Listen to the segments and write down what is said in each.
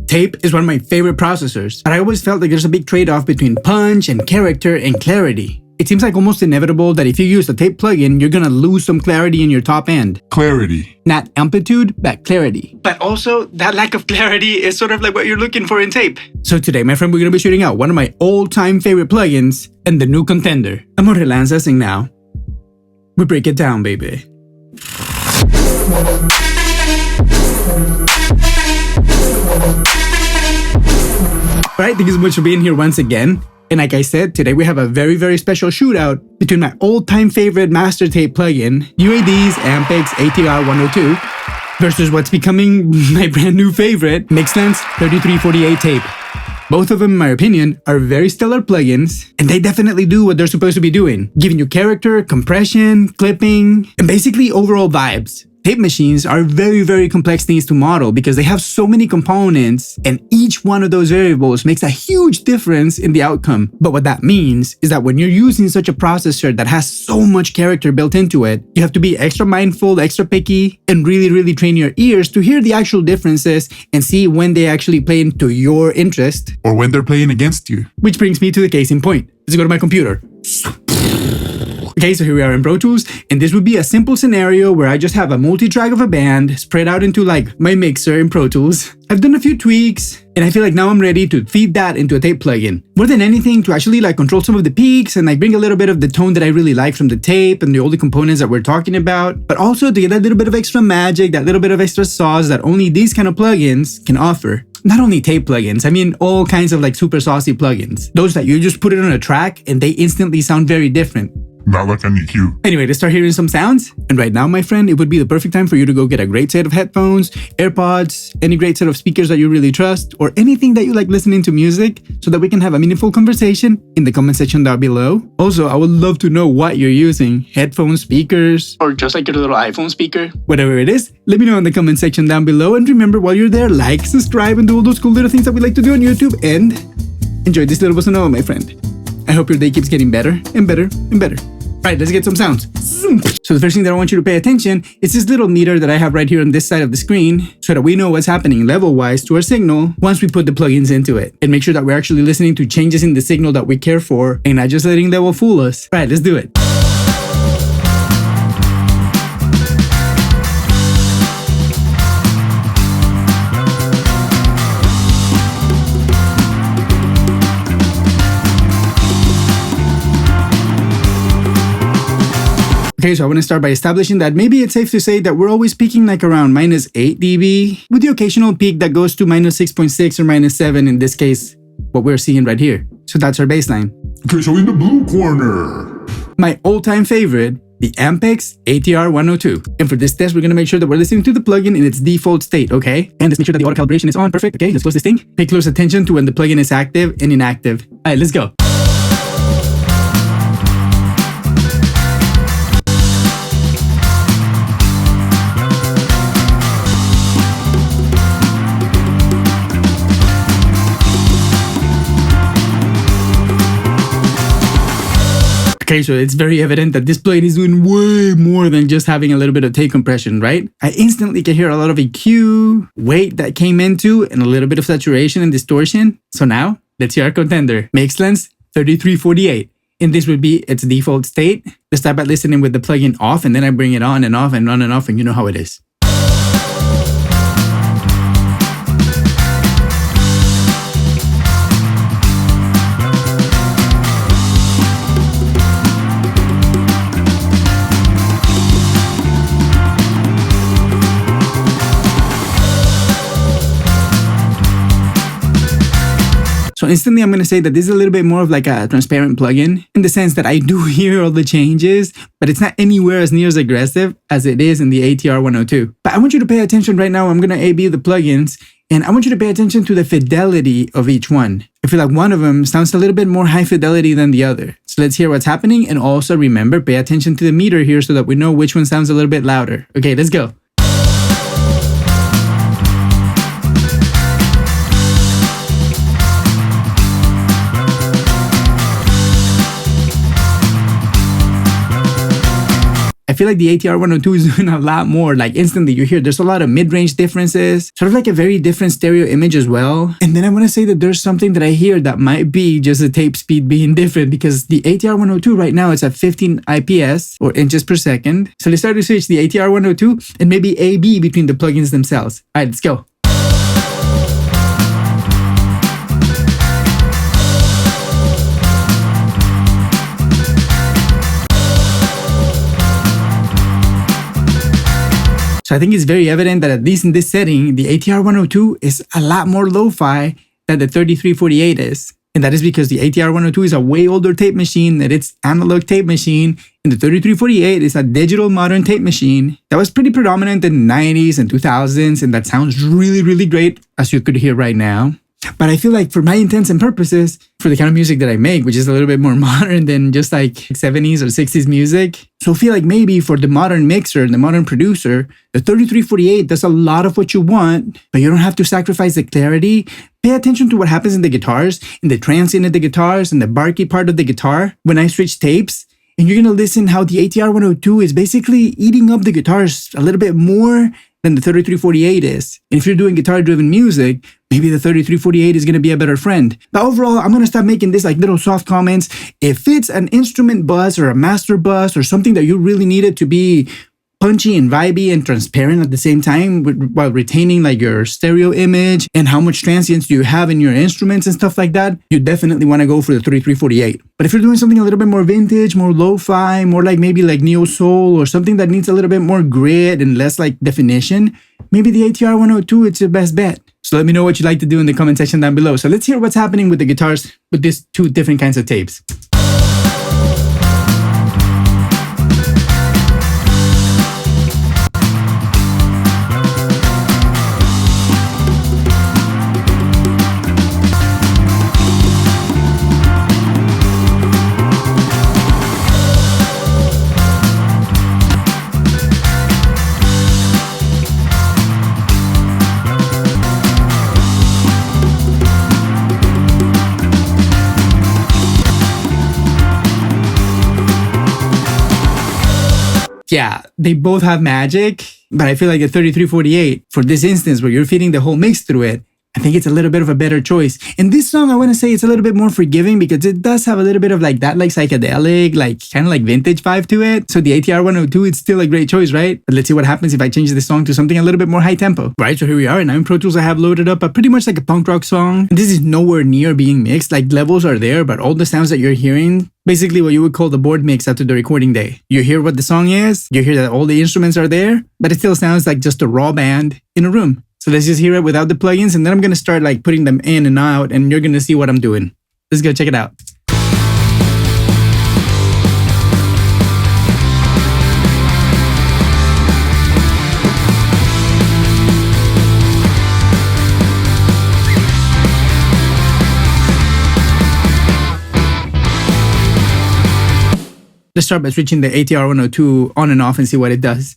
Tape is one of my favorite processors, but I always felt like there's a big trade-off between punch and character and clarity. It seems like almost inevitable that if you use a tape plugin, you're gonna lose some clarity in your top end. Clarity. Not amplitude, but clarity. But also, that lack of clarity is sort of like what you're looking for in tape. So today, my friend, we're gonna be shooting out one of my all-time favorite plugins and the new contender. I'm gonna relancing now. We break it down, baby. Alright, thank you so much for being here once again. And like I said, today we have a very, very special shootout between my all-time favorite master tape plugin, UAD's Ampex ATR 102, versus what's becoming my brand new favorite, Mixland's 3348 tape. Both of them, in my opinion, are very stellar plugins, and they definitely do what they're supposed to be doing, giving you character, compression, clipping, and basically overall vibes. Tape machines are very, very complex things to model because they have so many components, and each one of those variables makes a huge difference in the outcome. But what that means is that when you're using such a processor that has so much character built into it, you have to be extra mindful, extra picky, and really, really train your ears to hear the actual differences and see when they actually play into your interest. Or when they're playing against you. Which brings me to the case in point. Let's go to my computer. Okay, so here we are in Pro Tools, and this would be a simple scenario where I just have a multi-track of a band spread out into like my mixer in Pro Tools. I've done a few tweaks, and I feel like now I'm ready to feed that into a tape plugin. More than anything, to actually like control some of the peaks and like bring a little bit of the tone that I really like from the tape and the older components that we're talking about, but also to get that little bit of extra magic, that little bit of extra sauce that only these kind of plugins can offer. Not only tape plugins, I mean all kinds of like super saucy plugins. Those that you just put it on a track and they instantly sound very different. Not like an EQ. Anyway, let's start hearing some sounds. And right now, my friend, it would be the perfect time for you to go get a great set of headphones, AirPods, any great set of speakers that you really trust, or anything that you like listening to music, so that we can have a meaningful conversation in the comment section down below. Also, I would love to know what you're using. Headphones, speakers, or just like your little iPhone speaker. Whatever it is, let me know in the comment section down below. And remember, while you're there, like, subscribe, and do all those cool little things that we like to do on YouTube. And enjoy this little bossa nova, my friend. I hope your day keeps getting better and better and better. Alright, let's get some sounds. So the first thing that I want you to pay attention is this little meter that I have right here on this side of the screen, so that we know what's happening level-wise to our signal once we put the plugins into it. And make sure that we're actually listening to changes in the signal that we care for and not just letting level fool us. Alright, let's do it. Okay, so I want to start by establishing that maybe it's safe to say that we're always peaking like around -8 dB, with the occasional peak that goes to -6.6 or -7, in this case, what we're seeing right here. So that's our baseline. Okay, so in the blue corner, my all-time favorite, the Ampex ATR 102. And for this test, we're going to make sure that we're listening to the plugin in its default state, okay? And let's make sure that the auto calibration is on. Perfect. Okay, let's close this thing. Pay close attention to when the plugin is active and inactive. All right, let's go. Okay, so it's very evident that this plugin is doing way more than just having a little bit of tape compression, right? I instantly can hear a lot of EQ, weight that came into, and a little bit of saturation and distortion. So now, let's hear our contender, Mixland's 3348. And this would be its default state. Let's start by listening with the plugin off, and then I bring it on and off and on and off, and you know how it is. So instantly, I'm going to say that this is a little bit more of like a transparent plugin in the sense that I do hear all the changes, but it's not anywhere as near as aggressive as it is in the ATR 102. But I want you to pay attention right now. I'm going to A/B the plugins, and I want you to pay attention to the fidelity of each one. I feel like one of them sounds a little bit more high fidelity than the other. So let's hear what's happening, and also remember, pay attention to the meter here so that we know which one sounds a little bit louder. Okay, let's go. feel like the ATR 102 is doing a lot more. Like instantly you hear there's a lot of mid-range differences, sort of like a very different stereo image as well. And then I want to say that there's something that I hear that might be just the tape speed being different, because the ATR 102 right now is at 15 IPS or inches per second. So let's start to switch the ATR 102 and maybe AB between the plugins themselves. All right, let's go. So I think it's very evident that at least in this setting, the ATR 102 is a lot more lo-fi than the 3348 is. And that is because the ATR 102 is a way older tape machine than its analog tape machine, and the 3348 is a digital modern tape machine that was pretty predominant in the 90s and 2000s, and that sounds really, really great, as you could hear right now. But I feel like for my intents and purposes, for the kind of music that I make, which is a little bit more modern than just like 70s or 60s music, so I feel like maybe for the modern mixer and the modern producer, the 3348 does a lot of what you want, but you don't have to sacrifice the clarity. Pay attention to what happens in the guitars, in the transient of the guitars, and the barky part of the guitar when I switch tapes. And you're going to listen how the ATR 102 is basically eating up the guitars a little bit more than the 3348 is. And if you're doing guitar-driven music, maybe the 3348 is going to be a better friend. But overall, I'm going to stop making this like little soft comments. If it's an instrument bus or a master bus or something that you really need it to be punchy and vibey and transparent at the same time while retaining like your stereo image and how much transients you have in your instruments and stuff like that, you definitely want to go for the 3348. But if you're doing something a little bit more vintage, more lo-fi, more like maybe like neo soul or something that needs a little bit more grit and less like definition, maybe the ATR 102 it's your best bet. So let me know what you'd like to do in the comment section down below. So let's hear what's happening with the guitars with these two different kinds of tapes. Yeah, they both have magic, but I feel like the 3348, for this instance where you're feeding the whole mix through it, I think it's a little bit of a better choice. In this song, I want to say it's a little bit more forgiving because it does have a little bit of like that like psychedelic, like kind of like vintage vibe to it. So the ATR 102, it's still a great choice, right? But let's see what happens if I change this song to something a little bit more high tempo. Right, so here we are, and now in Pro Tools I have loaded up a pretty much like a punk rock song. And this is nowhere near being mixed, like levels are there, but all the sounds that you're hearing, basically what you would call the board mix after the recording day. You hear what the song is, you hear that all the instruments are there, but it still sounds like just a raw band in a room. So let's just hear it without the plugins, and then I'm going to start like putting them in and out, and you're going to see what I'm doing. Let's go check it out. Let's start by switching the ATR 102 on and off and see what it does.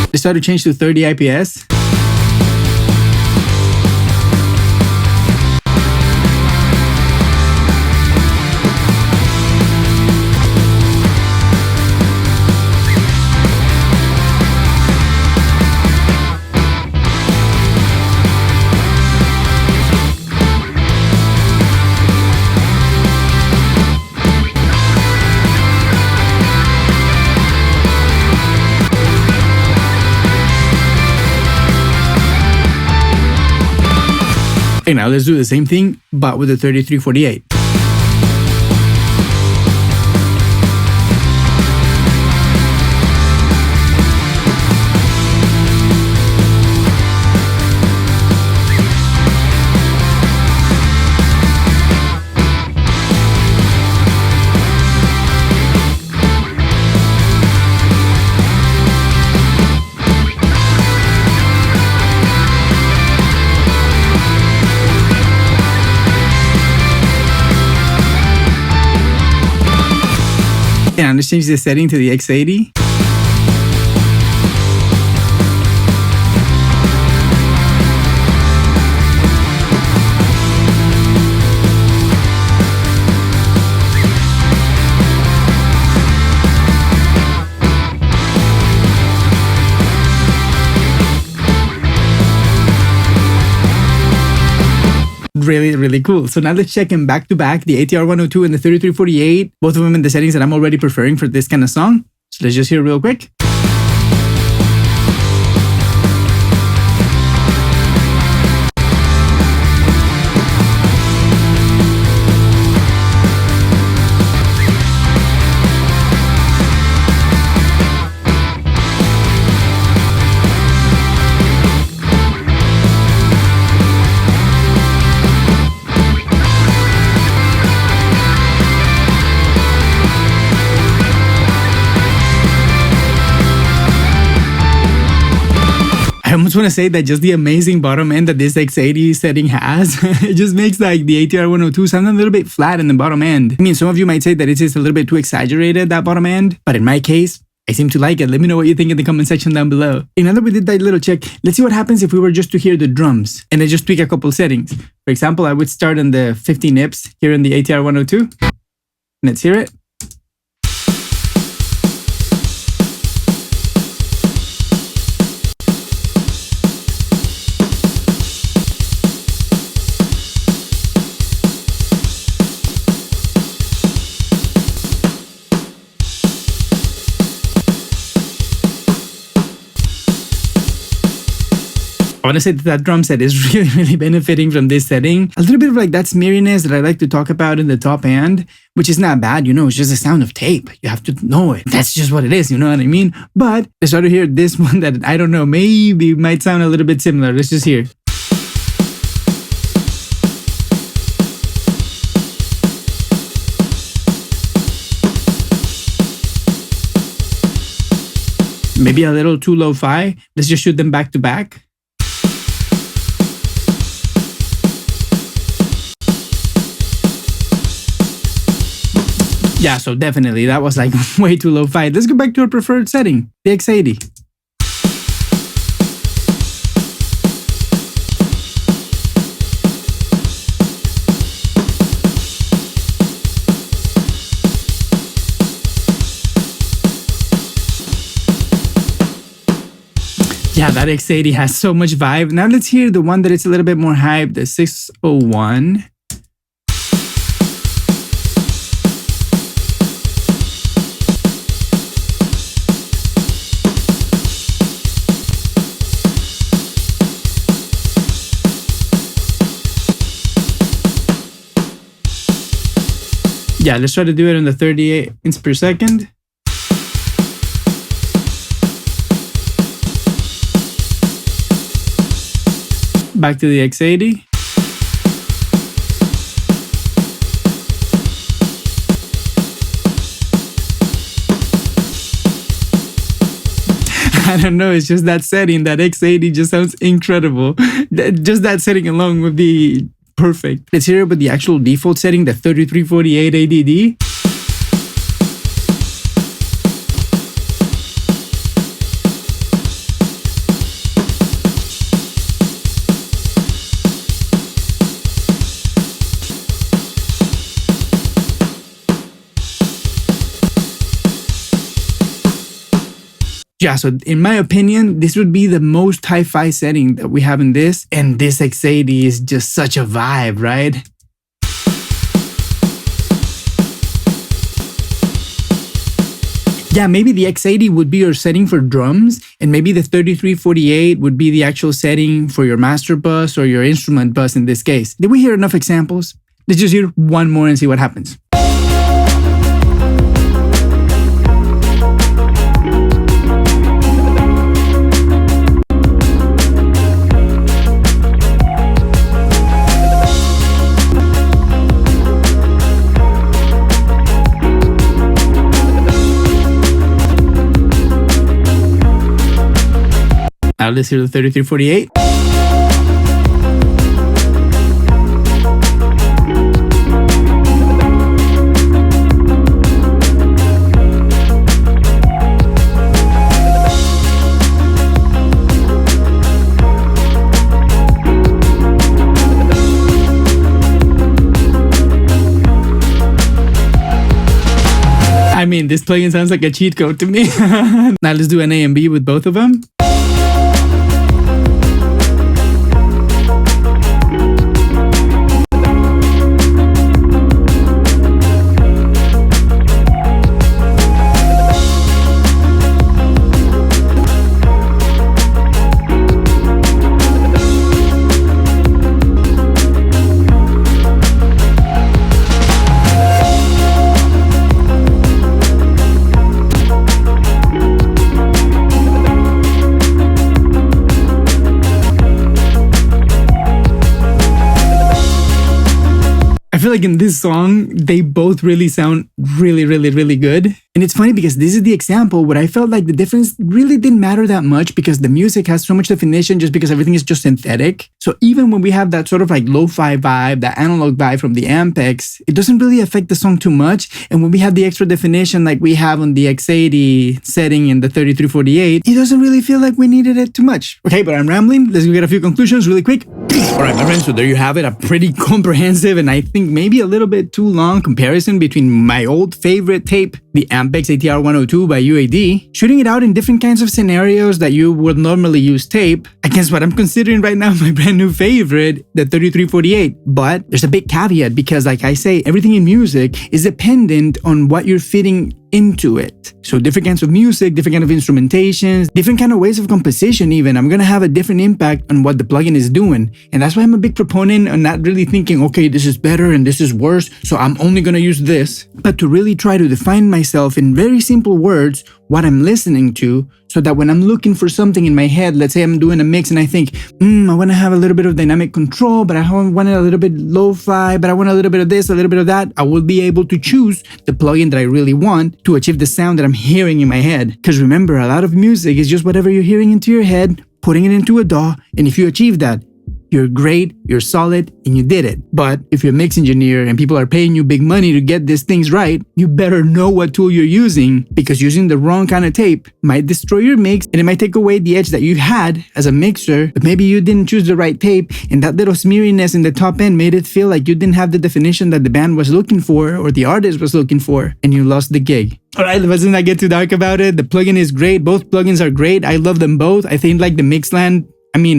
Let's start to change to 30 IPS. Okay, now let's do the same thing, but with the 3348. Yeah, let's change the setting to the X80. Really cool. So now let's check them back to back, the ATR 102 and the 3348, both of them in the settings that I'm already preferring for this kind of song. So let's just hear real quick. I almost want to say that just the amazing bottom end that this X80 setting has, it just makes like the ATR 102 sound a little bit flat in the bottom end. I mean, some of you might say that it's just a little bit too exaggerated, that bottom end, but in my case, I seem to like it. Let me know what you think in the comment section down below. Now that we did that little check, let's see what happens if we were just to hear the drums and then just tweak a couple settings. For example, I would start on the 50 nips here in the ATR 102. Let's hear it. I want to say that that drum set is really benefiting from this setting. A little bit of like that smeariness that I like to talk about in the top end, which is not bad, you know, it's just a sound of tape. You have to know it. That's just what it is, you know what I mean? But let's try to hear this one that I don't know, maybe might sound a little bit similar. Let's just hear. Maybe a little too lo-fi. Let's just shoot them back to back. Yeah, so definitely that was like way too lo-fi. Let's go back to our preferred setting, the X80. Yeah, that X80 has so much vibe. Now let's hear the one that is a little bit more hype, the 601. Yeah, let's try to do it on the 38 inch per second. Back to the X80. I don't know, it's just that setting, that X80 just sounds incredible. Just that setting alone would be perfect. Let's hear it with the actual default setting, the 3348 ADD. Yeah, so in my opinion, this would be the most hi-fi setting that we have in this, and this X80 is just such a vibe, right? Yeah, maybe the X80 would be your setting for drums, and maybe the 3348 would be the actual setting for your master bus or your instrument bus in this case. Did we hear enough examples? Let's just hear one more and see what happens. Now let's hear the 3348. mean, this plugin sounds like a cheat code to me. Now let's do an A and B with both of them. I feel like in this song, they both really sound really good. And it's funny because this is the example where I felt like the difference really didn't matter that much because the music has so much definition just because everything is just synthetic. So even when we have that sort of like lo-fi vibe, that analog vibe from the Ampex, it doesn't really affect the song too much. And when we have the extra definition like we have on the X80 setting in the 3348, it doesn't really feel like we needed it too much. Okay, but I'm rambling. Let's go get a few conclusions really quick. All right, my friends, so there you have it. A pretty comprehensive and I think maybe a little bit too long comparison between my old favorite tape, the Ampex ATR 102 by UAD, shooting it out in different kinds of scenarios that you would normally use tape, against what I'm considering right now my brand new favorite, the 3348. But there's a big caveat because like I say, everything in music is dependent on what you're fitting into it. So different kinds of music, different kind of instrumentations, different kind of ways of composition even, I'm gonna have a different impact on what the plugin is doing. And that's why I'm a big proponent on not really thinking, okay, this is better and this is worse, so I'm only gonna use this, but to really try to define myself in very simple words, what I'm listening to, so that when I'm looking for something in my head, let's say I'm doing a mix and I think, I want to have a little bit of dynamic control, but I want a little bit lo-fi, but I want a little bit of this, a little bit of that, I will be able to choose the plugin that I really want to achieve the sound that I'm hearing in my head. Because remember, a lot of music is just whatever you're hearing into your head, putting it into a DAW, and if you achieve that, you're great, you're solid, and you did it. But if you're a mix engineer and people are paying you big money to get these things right, you better know what tool you're using, because using the wrong kind of tape might destroy your mix and it might take away the edge that you had as a mixer, but maybe you didn't choose the right tape and that little smeariness in the top end made it feel like you didn't have the definition that the band was looking for or the artist was looking for, and you lost the gig. Alright, let's not get too dark about it. The plugin is great. Both plugins are great. I love them both. I think like the Mixland,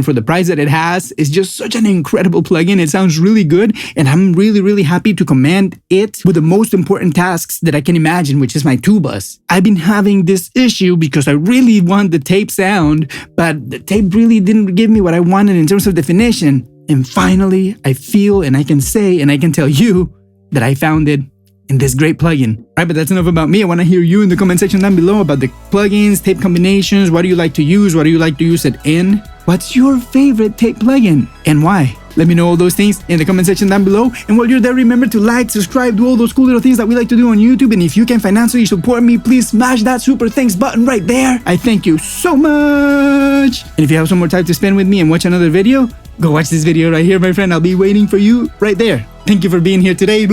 for the price that it has, it's just such an incredible plugin. It sounds really good, and I'm really happy to command it with the most important tasks that I can imagine, which is my tubas. I've been having this issue because I really want the tape sound, but the tape really didn't give me what I wanted in terms of definition. And finally, I feel and I can say and I can tell you that I found it in this great plugin. Right, but that's enough about me. I want to hear you in the comment section down below about the plugins, tape combinations. What do you like to use? What do you like to use it in? What's your favorite tape plugin and why? Let me know all those things in the comment section down below. And while you're there, remember to like, subscribe, do all those cool little things that we like to do on YouTube. And if you can financially support me, please smash that super thanks button right there. I thank you so much. And if you have some more time to spend with me and watch another video, go watch this video right here, my friend. I'll be waiting for you right there. Thank you for being here today.